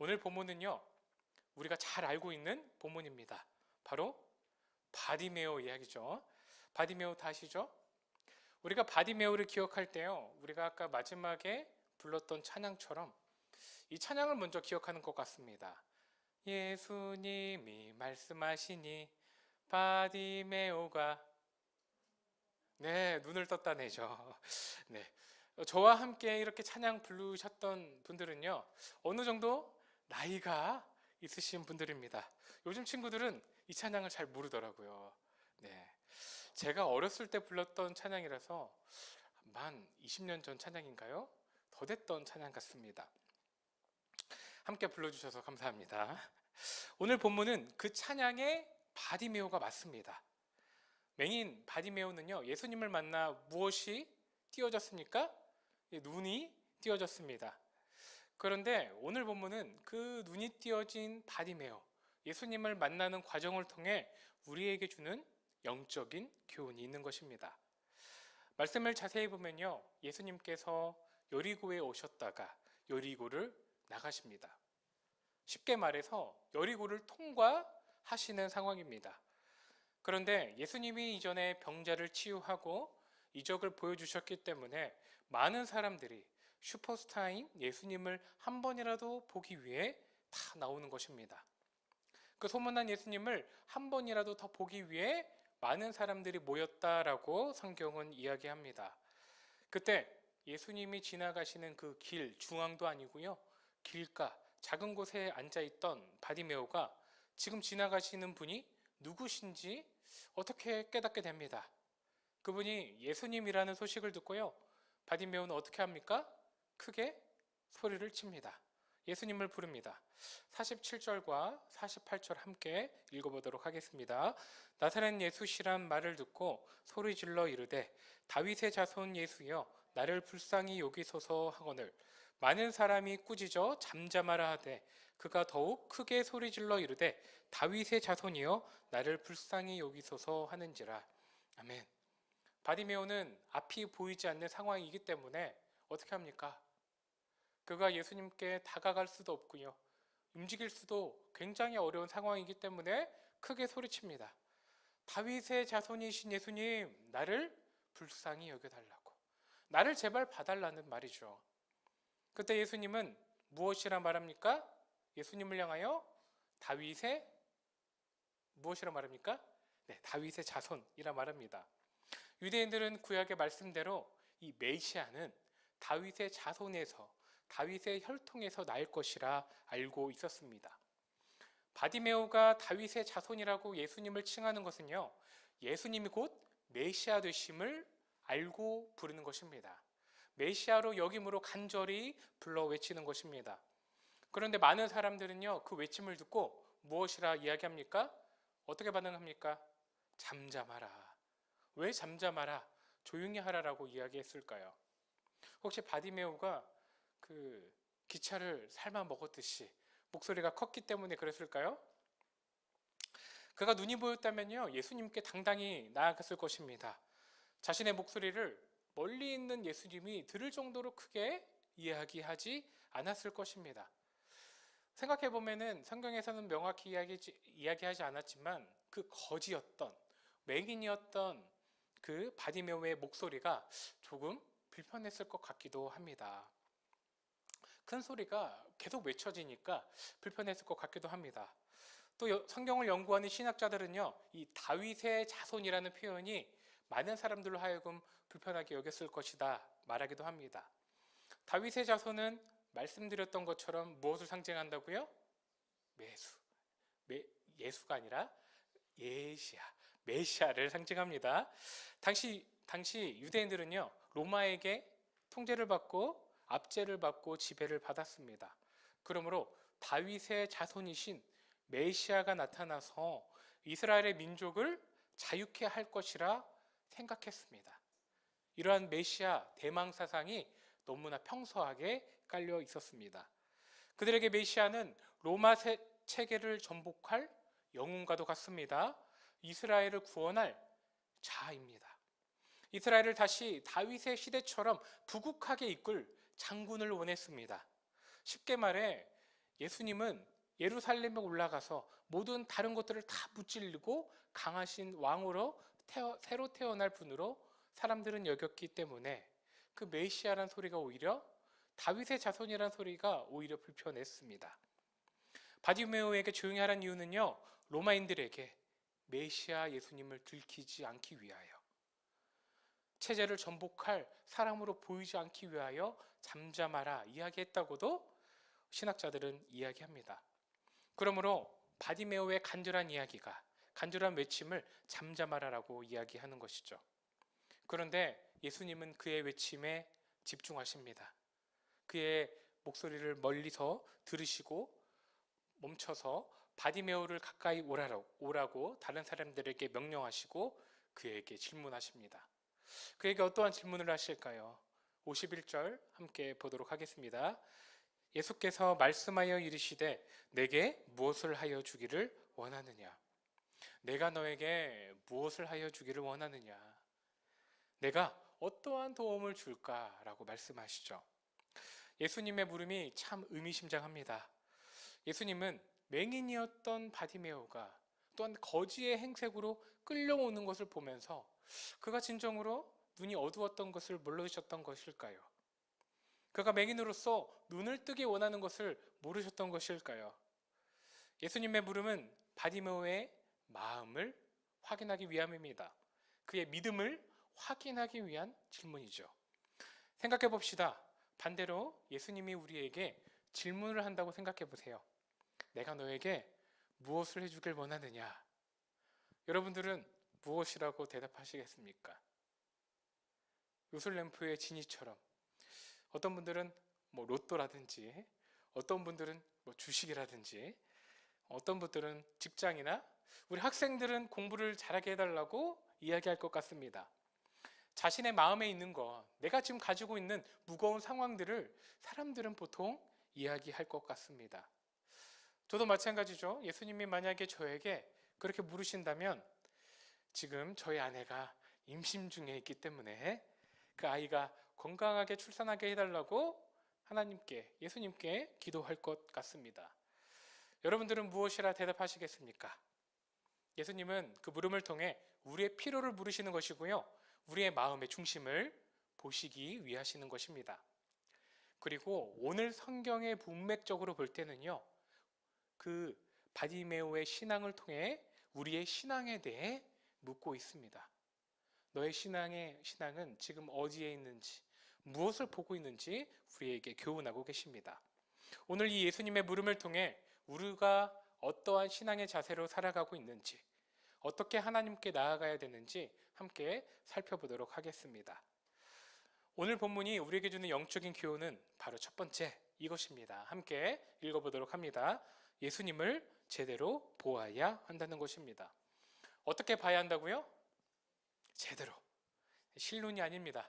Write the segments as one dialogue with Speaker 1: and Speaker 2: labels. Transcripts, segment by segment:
Speaker 1: 오늘 본문은요, 우리가 잘 알고 있는 본문입니다. 바로 바디메오 이야기죠. 바디메오 다 아시죠? 우리가 바디메오를 기억할 때요, 우리가 아까 마지막에 불렀던 찬양처럼 이 찬양을 먼저 기억하는 것 같습니다. 예수님이 말씀하시니 바디메오가 네, 눈을 떴다네죠. 네. 저와 함께 이렇게 찬양 부르셨던 분들은요, 어느 정도 나이가 있으신 분들입니다. 요즘 친구들은 이 찬양을 잘 모르더라고요. 네. 제가 어렸을 때 불렀던 찬양이라서 만 20년 전 찬양인가요? 더 됐던 찬양 같습니다. 함께 불러주셔서 감사합니다. 오늘 본문은 그 찬양의 바디메오가 맞습니다. 맹인 바디메오는요, 예수님을 만나 무엇이 띄어졌습니까? 눈이 띄어졌습니다. 그런데 오늘 본문은 그 눈이 띄어진 바디메오, 예수님을 만나는 과정을 통해 우리에게 주는 영적인 교훈이 있는 것입니다. 말씀을 자세히 보면요, 예수님께서 여리고에 오셨다가 여리고를 나가십니다. 쉽게 말해서 여리고를 통과하시는 상황입니다. 그런데 예수님이 이전에 병자를 치유하고 이적을 보여주셨기 때문에 많은 사람들이 슈퍼스타인 예수님을 한 번이라도 보기 위해 다 나오는 것입니다. 그 소문난 예수님을 한 번이라도 더 보기 위해 많은 사람들이 모였다라고 성경은 이야기합니다. 그때 예수님이 지나가시는 그 길, 중앙도 아니고요, 길가, 작은 곳에 앉아있던 바디메오가 지금 지나가시는 분이 누구신지 어떻게 깨닫게 됩니다. 그분이 예수님이라는 소식을 듣고요, 바디메오는 어떻게 합니까? 크게 소리를 칩니다. 예수님을 부릅니다. 47절과 48절 함께 읽어보도록 하겠습니다. 나사렛 예수시란 말을 듣고 소리질러 이르되 다윗의 자손 예수여 나를 불쌍히 여기소서 하거늘 많은 사람이 꾸짖어 잠잠하라 하되 그가 더욱 크게 소리질러 이르되 다윗의 자손이여 나를 불쌍히 여기소서 하는지라. 아멘. 바디메오는 앞이 보이지 않는 상황이기 때문에 어떻게 합니까? 그가 예수님께 다가갈 수도 없고요, 움직일 수도 굉장히 어려운 상황이기 때문에 크게 소리칩니다. 다윗의 자손이신 예수님, 나를 불쌍히 여겨달라고, 나를 제발 봐달라는 말이죠. 그때 예수님은 무엇이라 말합니까? 예수님을 향하여 다윗의 무엇이라 말합니까? 네, 다윗의 자손이라 말합니다. 유대인들은 구약의 말씀대로 이 메시아는 다윗의 자손에서, 다윗의 혈통에서 날 것이라 알고 있었습니다. 바디메오가 다윗의 자손이라고 예수님을 칭하는 것은요, 예수님이 곧 메시아 되심을 알고 부르는 것입니다. 메시아로 여김으로 간절히 불러 외치는 것입니다. 그런데 많은 사람들은요, 그 외침을 듣고 무엇이라 이야기합니까? 어떻게 반응합니까? 잠잠하라. 왜 잠잠하라, 조용히 하라라고 이야기했을까요? 혹시 바디메오가 그 기차를 삶아 먹었듯이 목소리가 컸기 때문에 그랬을까요? 그가 눈이 보였다면요, 예수님께 당당히 나아갔을 것입니다. 자신의 목소리를 멀리 있는 예수님이 들을 정도로 크게 이야기하지 않았을 것입니다. 생각해보면 성경에서는 명확히 이야기하지 않았지만 그 거지였던, 맹인이었던 그 바디메오의 목소리가 조금 불편했을 것 같기도 합니다. 큰 소리가 계속 외쳐지니까 불편했을 것 같기도 합니다. 또 성경을 연구하는 신학자들은요, 이 다윗의 자손이라는 표현이 많은 사람들로 하여금 불편하게 여겼을 것이다 말하기도 합니다. 다윗의 자손은 말씀드렸던 것처럼 무엇을 상징한다고요? 예수가 아니라 메시아를 상징합니다. 당시 유대인들은요, 로마에게 통제를 받고 압제를 받고 지배를 받았습니다. 그러므로 다윗의 자손이신 메시아가 나타나서 이스라엘의 민족을 자유케 할 것이라 생각했습니다. 이러한 메시아 대망 사상이 너무나 평소하게 깔려 있었습니다. 그들에게 메시아는 로마 체계를 전복할 영웅과도 같습니다. 이스라엘을 구원할 자아입니다. 이스라엘을 다시 다윗의 시대처럼 부국하게 이끌 장군을 원했습니다. 쉽게 말해 예수님은 예루살렘에 올라가서 모든 다른 것들을 다 무찔리고 강하신 왕으로 새로 태어날 분으로 사람들은 여겼기 때문에 그 메시아란 소리가 오히려 다윗의 자손이란 소리가 오히려 불편했습니다. 바디메오에게 조용히 하라는 이유는요, 로마인들에게 메시아 예수님을 들키지 않기 위하여, 체제를 전복할 사람으로 보이지 않기 위하여 잠잠하라 이야기했다고도 신학자들은 이야기합니다. 그러므로 바디메오의 간절한 외침을 잠잠하라라고 이야기하는 것이죠. 그런데 예수님은 그의 외침에 집중하십니다. 그의 목소리를 멀리서 들으시고 멈춰서 바디메오를 가까이 오라고 다른 사람들에게 명령하시고 그에게 질문하십니다. 그에게 어떠한 질문을 하실까요? 51절 함께 보도록 하겠습니다. 예수께서 말씀하여 이르시되 내게 무엇을 하여 주기를 원하느냐? 내가 너에게 무엇을 하여 주기를 원하느냐? 내가 어떠한 도움을 줄까라고 말씀하시죠. 예수님의 물음이 참 의미심장합니다. 예수님은 맹인이었던 바디메오가 또한 거지의 행색으로 끌려오는 것을 보면서 그가 진정으로 눈이 어두웠던 것을 모르셨던 것일까요? 그가 맹인으로서 눈을 뜨기 원하는 것을 모르셨던 것일까요? 예수님의 물음은 바디메오의 마음을 확인하기 위함입니다. 그의 믿음을 확인하기 위한 질문이죠. 생각해 봅시다. 반대로 예수님이 우리에게 질문을 한다고 생각해 보세요. 내가 너에게 무엇을 해주길 원하느냐? 여러분들은 무엇이라고 대답하시겠습니까? 요술램프의 지니처럼 어떤 분들은 로또라든지, 어떤 분들은 주식이라든지, 어떤 분들은 직장이나 우리 학생들은 공부를 잘하게 해달라고 이야기할 것 같습니다. 자신의 마음에 있는 것, 내가 지금 가지고 있는 무거운 상황들을 사람들은 보통 이야기할 것 같습니다. 저도 마찬가지죠. 예수님이 만약에 저에게 그렇게 물으신다면 지금 저희 아내가 임신 중에 있기 때문에 그 아이가 건강하게 출산하게 해달라고 하나님께, 예수님께 기도할 것 같습니다. 여러분들은 무엇이라 대답하시겠습니까? 예수님은 그 물음을 통해 우리의 필요를 물으시는 것이고요, 우리의 마음의 중심을 보시기 위하시는 것입니다. 그리고 오늘 성경의 문맥적으로 볼 때는요, 그 바디메오의 신앙을 통해 우리의 신앙에 대해 묻고 있습니다. 너의 신앙은 지금 어디에 있는지, 무엇을 보고 있는지 우리에게 교훈하고 계십니다. 오늘 이 예수님의 물음을 통해 우리가 어떠한 신앙의 자세로 살아가고 있는지, 어떻게 하나님께 나아가야 되는지 함께 살펴보도록 하겠습니다. 오늘 본문이 우리에게 주는 영적인 교훈은 바로 첫 번째 이것입니다. 함께 읽어보도록 합니다. 예수님을 제대로 보아야 한다는 것입니다. 어떻게 봐야 한다고요? 제대로. 실눈이 아닙니다.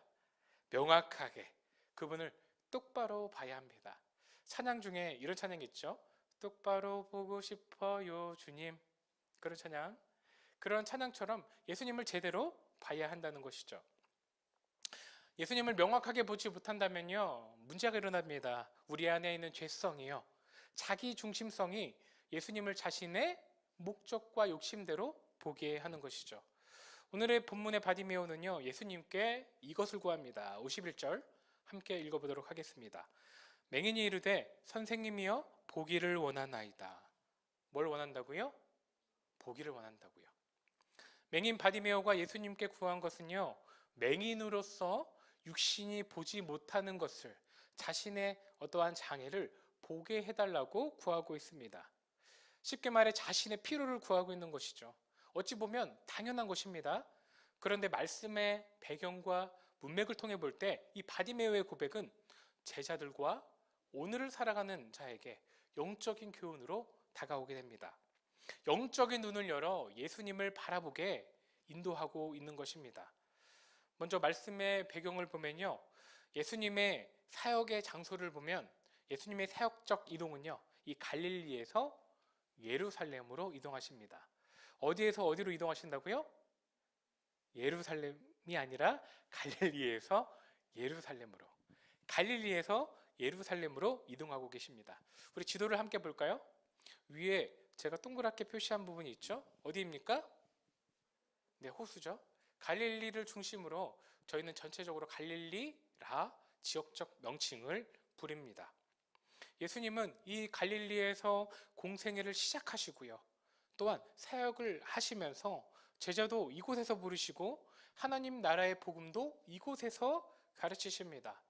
Speaker 1: 명확하게 그분을 똑바로 봐야 합니다. 찬양 중에 이런 찬양이 있죠. 똑바로 보고 싶어요 주님. 그런 찬양. 그런 찬양처럼 예수님을 제대로 봐야 한다는 것이죠. 예수님을 명확하게 보지 못한다면요, 문제가 일어납니다. 우리 안에 있는 죄성이요, 자기 중심성이 예수님을 자신의 목적과 욕심대로 보게 하는 것이죠. 오늘의 본문의 바디메오는요, 예수님께 이것을 구합니다. 51절 함께 읽어보도록 하겠습니다. 맹인이 이르되 선생님이여 보기를 원하나이다. 뭘 원한다고요? 보기를 원한다고요. 맹인 바디메오가 예수님께 구한 것은요, 맹인으로서 육신이 보지 못하는 것을, 자신의 어떠한 장애를 보게 해달라고 구하고 있습니다. 쉽게 말해 자신의 필요를 구하고 있는 것이죠. 어찌 보면 당연한 것입니다. 그런데 말씀의 배경과 문맥을 통해 볼 때 이 바디메오의 고백은 제자들과 오늘을 살아가는 자에게 영적인 교훈으로 다가오게 됩니다. 영적인 눈을 열어 예수님을 바라보게 인도하고 있는 것입니다. 먼저 말씀의 배경을 보면요, 예수님의 사역의 장소를 보면 예수님의 사역적 이동은요, 이 갈릴리에서 예루살렘으로 이동하십니다. 어디에서 어디로 이동하신다고요? 예루살렘이 아니라 갈릴리에서 예루살렘으로, 갈릴리에서 예루살렘으로 이동하고 계십니다. 우리 지도를 함께 볼까요? 위에 제가 동그랗게 표시한 부분이 있죠? 어디입니까? 네, 호수죠. 갈릴리를 중심으로 저희는 전체적으로 갈릴리라 지역적 명칭을 부립니다. 예수님은 이 갈릴리에서 공생애를 시작하시고요. 또한 사역을 하시면서 제자도 이곳에서 부르시고 하나님 나라의 복음도 이곳에서 가르치십니다.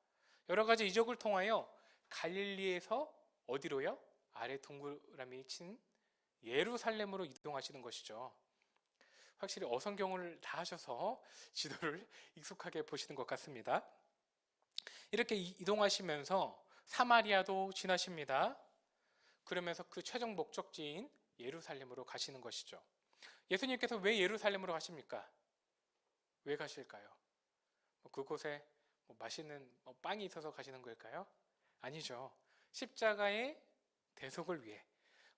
Speaker 1: 여러 가지 이적을 통하여 갈릴리에서 어디로요? 아래 동그라미 친 예루살렘으로 이동하시는 것이죠. 확실히 어선경을 다 하셔서 지도를 익숙하게 보시는 것 같습니다. 이렇게 이동하시면서 사마리아도 지나십니다. 그러면서 그 최종 목적지인 예루살렘으로 가시는 것이죠. 예수님께서 왜 예루살렘으로 가십니까? 왜 가실까요? 그곳에 맛있는 빵이 있어서 가시는 걸까요? 아니죠. 십자가의 대속을 위해,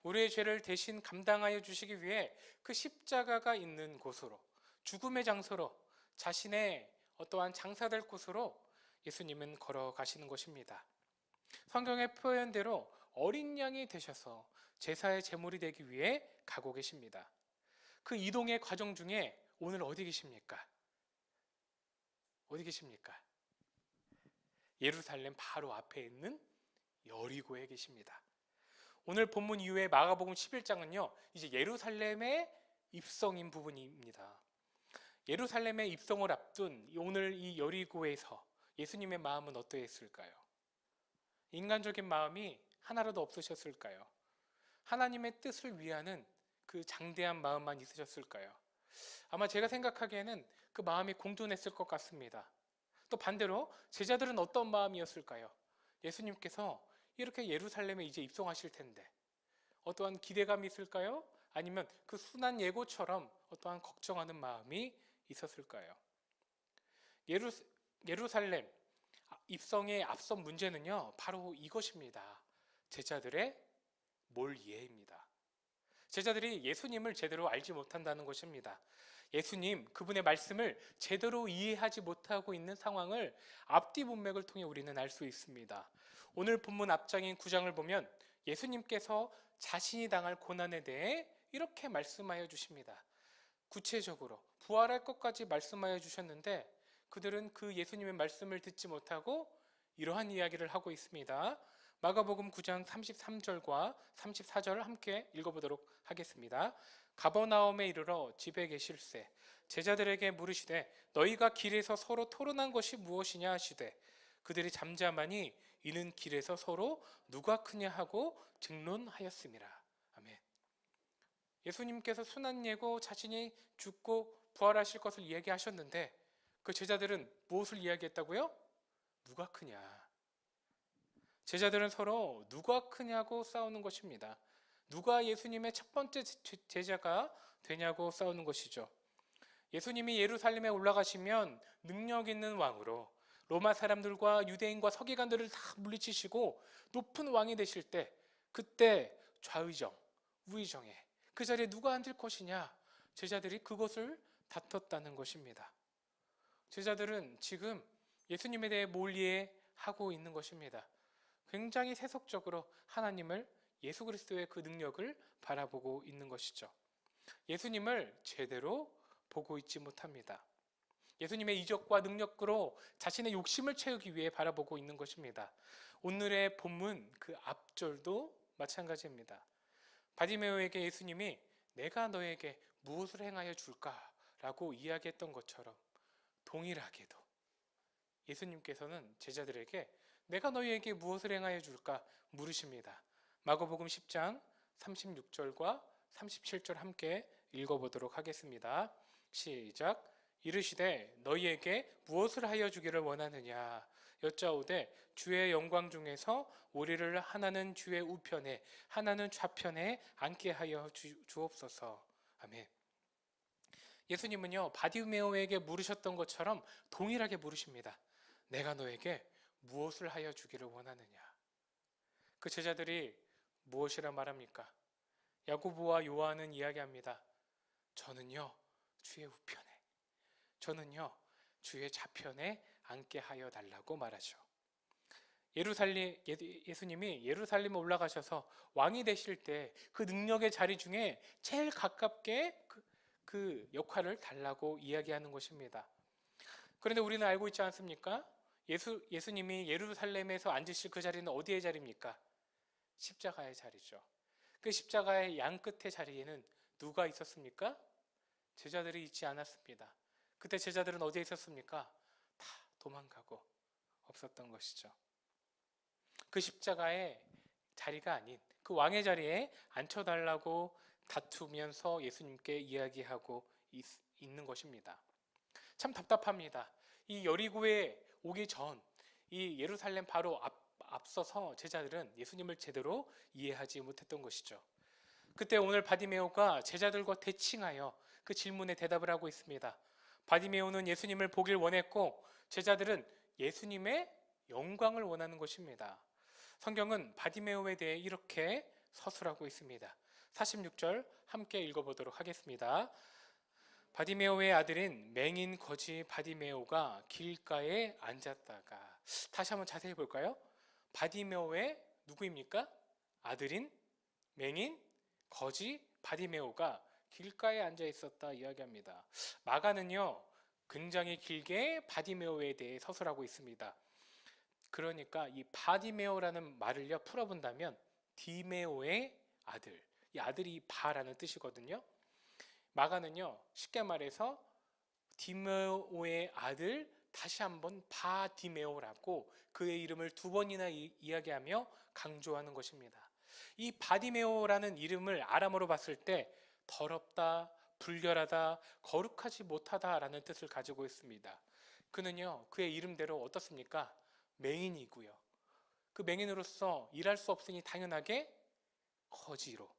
Speaker 1: 우리의 죄를 대신 감당하여 주시기 위해 그 십자가가 있는 곳으로, 죽음의 장소로, 자신의 어떠한 장사될 곳으로 예수님은 걸어가시는 것입니다. 성경의 표현대로 어린 양이 되셔서 제사의 제물이 되기 위해 가고 계십니다. 그 이동의 과정 중에 오늘 어디 계십니까? 어디 계십니까? 예루살렘 바로 앞에 있는 여리고에 계십니다. 오늘 본문 이후에 마가복음 11장은요, 이제 예루살렘의 입성인 부분입니다. 예루살렘의 입성을 앞둔 오늘 이 여리고에서 예수님의 마음은 어떠했을까요? 인간적인 마음이 하나라도 없으셨을까요? 하나님의 뜻을 위하는 그 장대한 마음만 있으셨을까요? 아마 제가 생각하기에는 그 마음이 공존했을 것 같습니다. 또 반대로 제자들은 어떤 마음이었을까요? 예수님께서 이렇게 예루살렘에 이제 입성하실 텐데 어떠한 기대감이 있을까요? 아니면 그 순한 예고처럼 어떠한 걱정하는 마음이 있었을까요? 예루살렘 입성의 앞선 문제는요, 바로 이것입니다. 제자들의 몰이해입니다. 제자들이 예수님을 제대로 알지 못한다는 것입니다. 예수님, 그분의 말씀을 제대로 이해하지 못하고 있는 상황을 앞뒤 문맥을 통해 우리는 알 수 있습니다. 오늘 본문 앞장인 9장을 보면 예수님께서 자신이 당할 고난에 대해 이렇게 말씀하여 주십니다. 구체적으로 부활할 것까지 말씀하여 주셨는데 그들은 그 예수님의 말씀을 듣지 못하고 이러한 이야기를 하고 있습니다. 마가복음 9장 33절과 34절을 함께 읽어보도록 하겠습니다. 가버나움에 이르러 집에 계실새 제자들에게 물으시되 너희가 길에서 서로 토론한 것이 무엇이냐 하시되 그들이 잠잠하니 이는 길에서 서로 누가 크냐 하고 증론하였음이라. 아멘. 예수님께서 순한 예고 자신이 죽고 부활하실 것을 이야기하셨는데 그 제자들은 무엇을 이야기했다고요? 누가 크냐. 제자들은 서로 누가 크냐고 싸우는 것입니다. 누가 예수님의 첫 번째 제자가 되냐고 싸우는 것이죠. 예수님이 예루살렘에 올라가시면 능력 있는 왕으로 로마 사람들과 유대인과 서기관들을 다 물리치시고 높은 왕이 되실 때 그때 좌의정, 우의정에 그 자리에 누가 앉을 것이냐 제자들이 그것을 다퉜다는 것입니다. 제자들은 지금 예수님에 대해 몰이해하고 있는 것입니다. 굉장히 세속적으로 하나님을 예수 그리스도의 그 능력을 바라보고 있는 것이죠. 예수님을 제대로 보고 있지 못합니다. 예수님의 이적과 능력으로 자신의 욕심을 채우기 위해 바라보고 있는 것입니다. 오늘의 본문 그 앞절도 마찬가지입니다. 바디메오에게 예수님이 내가 너에게 무엇을 행하여 줄까? 라고 이야기했던 것처럼 동일하게도 예수님께서는 제자들에게 내가 너희에게 무엇을 행하여 줄까? 물으십니다. 마가복음 10장 36절과 37절 함께 읽어보도록 하겠습니다. 시작. 이르시되 너희에게 무엇을 하여 주기를 원하느냐 여짜오되 주의 영광 중에서 우리를 하나는 주의 우편에 하나는 좌편에 앉게 하여 주옵소서. 아멘. 예수님은요 바디메오에게 물으셨던 것처럼 동일하게 물으십니다. 내가 너에게 무엇을 하여 주기를 원하느냐. 그 제자들이 무엇이라 말합니까? 야고보와 요한은 이야기합니다. 저는요 주의 우편에, 저는요 주의 좌편에 앉게 하여 달라고 말하죠. 예수님이 예루살렘에 올라가셔서 왕이 되실 때 그 능력의 자리 중에 제일 가깝게 그 역할을 달라고 이야기하는 것입니다. 그런데 우리는 알고 있지 않습니까? 예수님이 예루살렘에서 앉으실 그 자리는 어디의 자리입니까? 십자가의 자리죠. 그 십자가의 양 끝의 자리에는 누가 있었습니까? 제자들이 있지 않았습니다. 그때 제자들은 어디에 있었습니까? 다 도망가고 없었던 것이죠. 그 십자가의 자리가 아닌 그 왕의 자리에 앉혀달라고 다투면서 예수님께 이야기하고 있는 것입니다. 참 답답합니다. 이 여리고에 오기 전 이 예루살렘 바로 앞서서 제자들은 예수님을 제대로 이해하지 못했던 것이죠. 그때 오늘 바디메오가 제자들과 대칭하여 그 질문에 대답을 하고 있습니다. 바디메오는 예수님을 보길 원했고 제자들은 예수님의 영광을 원하는 것입니다. 성경은 바디메오에 대해 이렇게 서술하고 있습니다. 46절 함께 읽어보도록 하겠습니다. 바디메오의 아들인 맹인 거지 바디메오가 길가에 앉았다가, 다시 한번 자세히 볼까요? 바디메오의 누구입니까? 아들인 맹인 거지 바디메오가 길가에 앉아 있었다 이야기합니다. 마가는요 굉장히 길게 바디메오에 대해 서술하고 있습니다. 그러니까 이 바디메오라는 말을요 풀어본다면 디메오의 아들, 이 아들이 바라는 뜻이거든요. 마가는요 쉽게 말해서 디메오의 아들 다시 한번 바디메오라고 그의 이름을 두 번이나 이야기하며 강조하는 것입니다. 이 바디메오라는 이름을 아람어로 봤을 때 더럽다, 불결하다, 거룩하지 못하다라는 뜻을 가지고 있습니다. 그는요 그의 이름대로 어떻습니까? 맹인이고요. 그 맹인으로서 일할 수 없으니 당연하게 거지로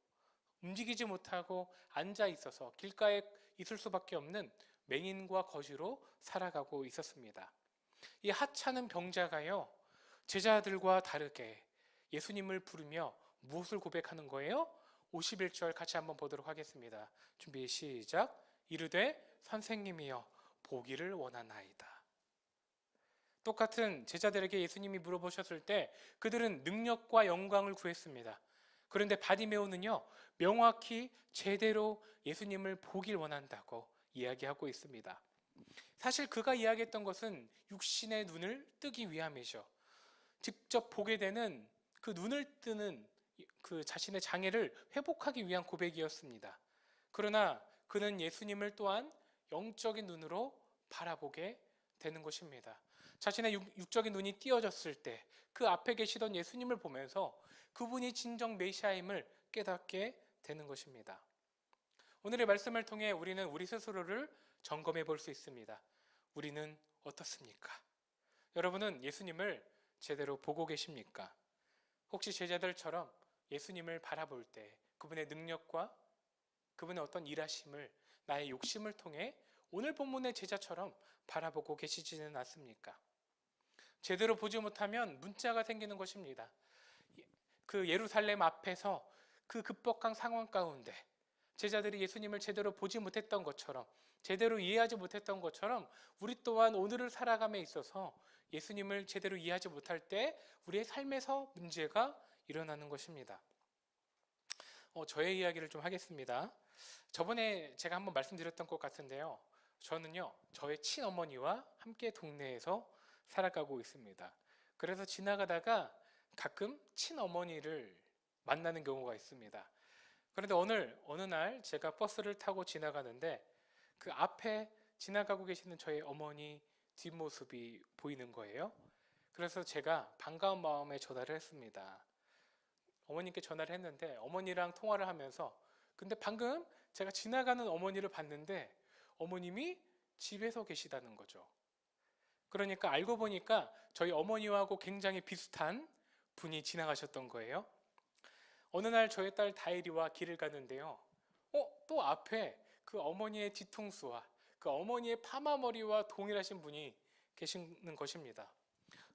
Speaker 1: 움직이지 못하고 앉아 있어서 길가에 있을 수밖에 없는 맹인과 거지로 살아가고 있었습니다. 이 하찮은 병자가요 제자들과 다르게 예수님을 부르며 무엇을 고백하는 거예요? 51절 같이 한번 보도록 하겠습니다. 준비 시작. 이르되 선생님이여 보기를 원하나이다. 똑같은 제자들에게 예수님이 물어보셨을 때 그들은 능력과 영광을 구했습니다. 그런데 바디메오는요 명확히 제대로 예수님을 보길 원한다고 이야기하고 있습니다. 사실 그가 이야기했던 것은 육신의 눈을 뜨기 위함이죠. 직접 보게 되는 그 눈을 뜨는 그 자신의 장애를 회복하기 위한 고백이었습니다. 그러나 그는 예수님을 또한 영적인 눈으로 바라보게 되는 것입니다. 자신의 육적인 눈이 띄어졌을 때 그 앞에 계시던 예수님을 보면서 그분이 진정 메시아임을 깨닫게 되는 것입니다. 오늘의 말씀을 통해 우리는 우리 스스로를 점검해 볼 수 있습니다. 우리는 어떻습니까? 여러분은 예수님을 제대로 보고 계십니까? 혹시 제자들처럼 예수님을 바라볼 때 그분의 능력과 그분의 어떤 일하심을 나의 욕심을 통해 오늘 본문의 제자처럼 바라보고 계시지는 않습니까? 제대로 보지 못하면 문자가 생기는 것입니다. 그 예루살렘 앞에서 그 급박한 상황 가운데 제자들이 예수님을 제대로 보지 못했던 것처럼, 제대로 이해하지 못했던 것처럼 우리 또한 오늘을 살아감에 있어서 예수님을 제대로 이해하지 못할 때 우리의 삶에서 문제가 일어나는 것입니다. 저의 이야기를 좀 하겠습니다. 저번에 제가 한번 말씀드렸던 것 같은데요. 저는요 저의 친어머니와 함께 동네에서 살아가고 있습니다. 그래서 지나가다가 가끔 친어머니를 만나는 경우가 있습니다. 그런데 어느 날 제가 버스를 타고 지나가는데 그 앞에 지나가고 계시는 저희 어머니 뒷모습이 보이는 거예요. 그래서 제가 반가운 마음에 전화를 했습니다. 어머님께 전화를 했는데 어머니랑 통화를 하면서 근데 방금 제가 지나가는 어머니를 봤는데 어머님이 집에서 계시다는 거죠. 그러니까 알고 보니까 저희 어머니하고 굉장히 비슷한 분이 지나가셨던 거예요. 어느 날 저희 딸 다혜리와 길을 가는데요. 또 앞에 그 어머니의 뒤통수와 그 어머니의 파마머리와 동일하신 분이 계시는 것입니다.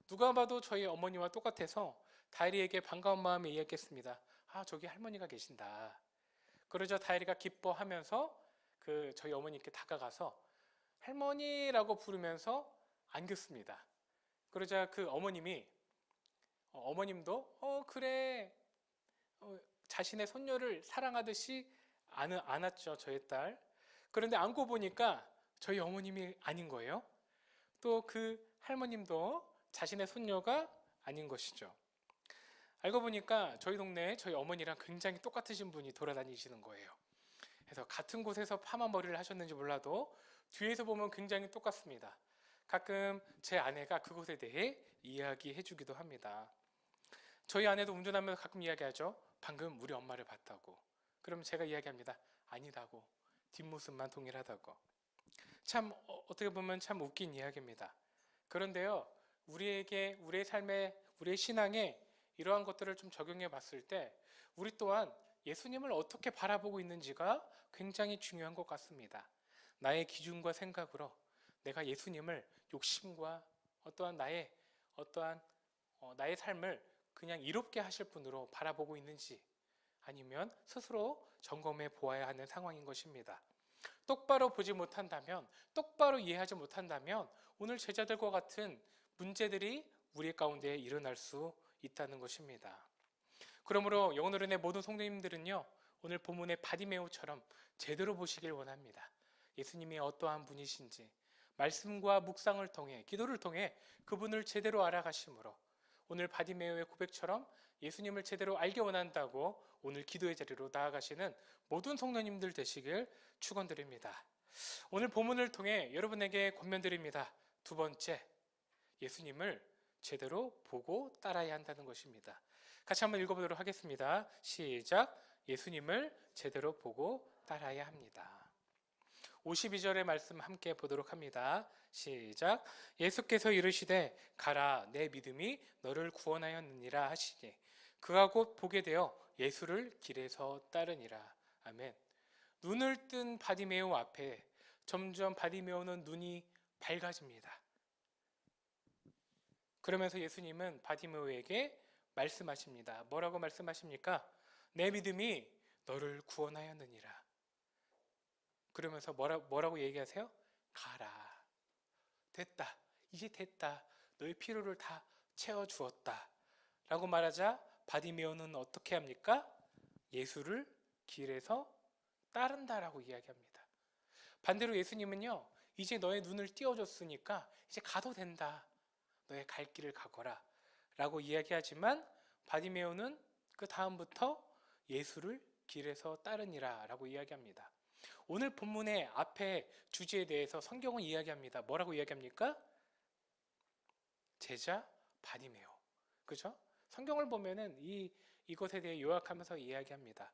Speaker 1: 누가 봐도 저희 어머니와 똑같아서 다혜리에게 반가운 마음에 이야기했습니다. 저기 할머니가 계신다. 그러자 다혜리가 기뻐하면서 그 저희 어머니께 다가가서 할머니라고 부르면서 안겼습니다. 그러자 그 어머님이 어머님도 그래, 자신의 손녀를 사랑하듯이 안았죠, 저희 딸. 그런데 안고 보니까 저희 어머님이 아닌 거예요. 또 그 할머님도 자신의 손녀가 아닌 것이죠. 알고 보니까 저희 동네에 저희 어머니랑 굉장히 똑같으신 분이 돌아다니시는 거예요. 그래서 같은 곳에서 파마 머리를 하셨는지 몰라도 뒤에서 보면 굉장히 똑같습니다. 가끔 제 아내가 그것에 대해 이야기해 주기도 합니다. 저희 아내도 운전하면서 가끔 이야기하죠. 방금 우리 엄마를 봤다고. 그럼 제가 이야기합니다. 아니다고. 뒷모습만 동일하다고. 참 어떻게 보면 참 웃긴 이야기입니다. 그런데요, 우리에게 우리의 삶에 우리의 신앙에 이러한 것들을 좀 적용해 봤을 때 우리 또한 예수님을 어떻게 바라보고 있는지가 굉장히 중요한 것 같습니다. 나의 기준과 생각으로 내가 예수님을 욕심과 어떠한 나의 삶을 그냥 이롭게 하실 분으로 바라보고 있는지 아니면 스스로 점검해 보아야 하는 상황인 것입니다. 똑바로 보지 못한다면, 똑바로 이해하지 못한다면 오늘 제자들과 같은 문제들이 우리 가운데 일어날 수 있다는 것입니다. 그러므로 영혼을 은혜 모든 성도님들은요, 오늘 본문의 바디메오처럼 제대로 보시길 원합니다. 예수님이 어떠한 분이신지 말씀과 묵상을 통해, 기도를 통해 그분을 제대로 알아가심으로 오늘 바디메오의 고백처럼 예수님을 제대로 알게 원한다고 오늘 기도의 자리로 나아가시는 모든 성도님들 되시길 축원드립니다. 오늘 본문을 통해 여러분에게 권면드립니다. 두 번째, 예수님을 제대로 보고 따라야 한다는 것입니다. 같이 한번 읽어보도록 하겠습니다. 시작. 예수님을 제대로 보고 따라야 합니다. 52절의 말씀 함께 보도록 합니다. 시작. 예수께서 이르시되 가라, 내 믿음이 너를 구원하였느니라 하시니 그가 곧 보게 되어 예수를 길에서 따르니라. 아멘. 눈을 뜬 바디메오 앞에 점점 바디메오는 눈이 밝아집니다. 그러면서 예수님은 바디메오에게 말씀하십니다. 뭐라고 말씀하십니까? 내 믿음이 너를 구원하였느니라. 그러면서 뭐라고 얘기하세요? 가라. 됐다. 이제 됐다. 너의 필요를 다 채워주었다. 라고 말하자 바디메오는 어떻게 합니까? 예수를 길에서 따른다라고 이야기합니다. 반대로 예수님은요, 이제 너의 눈을 띄워줬으니까 이제 가도 된다. 너의 갈 길을 가거라. 라고 이야기하지만 바디메오는 그 다음부터 예수를 길에서 따르니라 라고 이야기합니다. 오늘 본문의 앞에 주제에 대해서 성경은 이야기합니다. 뭐라고 이야기합니까? 제자 바디메오. 그죠? 성경을 보면은 이것에 대해 요약하면서 이야기합니다.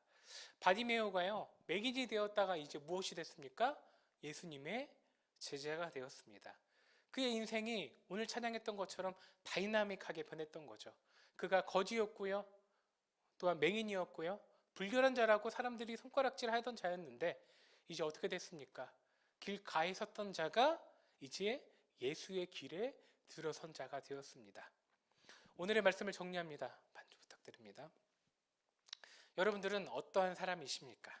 Speaker 1: 바디메오가요, 맹인이 되었다가 이제 무엇이 됐습니까? 예수님의 제자가 되었습니다. 그의 인생이 오늘 찬양했던 것처럼 다이나믹하게 변했던 거죠. 그가 거지였고요, 또한 맹인이었고요, 불결한 자라고 사람들이 손가락질 하던 자였는데 이제 어떻게 됐습니까? 길가에 섰던 자가 이제 예수의 길에 들어선 자가 되었습니다. 오늘의 말씀을 정리합니다. 반주 부탁드립니다. 여러분들은 어떠한 사람이십니까?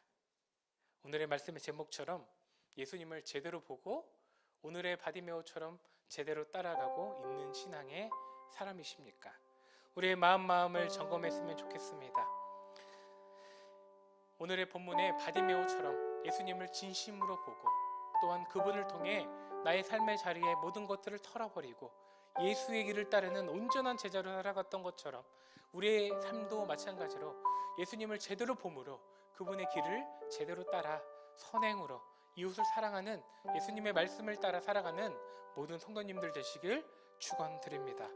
Speaker 1: 오늘의 말씀의 제목처럼 예수님을 제대로 보고 오늘의 바디메오처럼 제대로 따라가고 있는 신앙의 사람이십니까? 우리의 마음을 점검했으면 좋겠습니다. 오늘의 본문의 바디메오처럼 예수님을 진심으로 보고 또한 그분을 통해 나의 삶의 자리에 모든 것들을 털어버리고 예수의 길을 따르는 온전한 제자로 살아갔던 것처럼 우리의 삶도 마찬가지로 예수님을 제대로 봄으로 그분의 길을 제대로 따라 선행으로 이웃을 사랑하는 예수님의 말씀을 따라 살아가는 모든 성도님들 되시길 축원드립니다.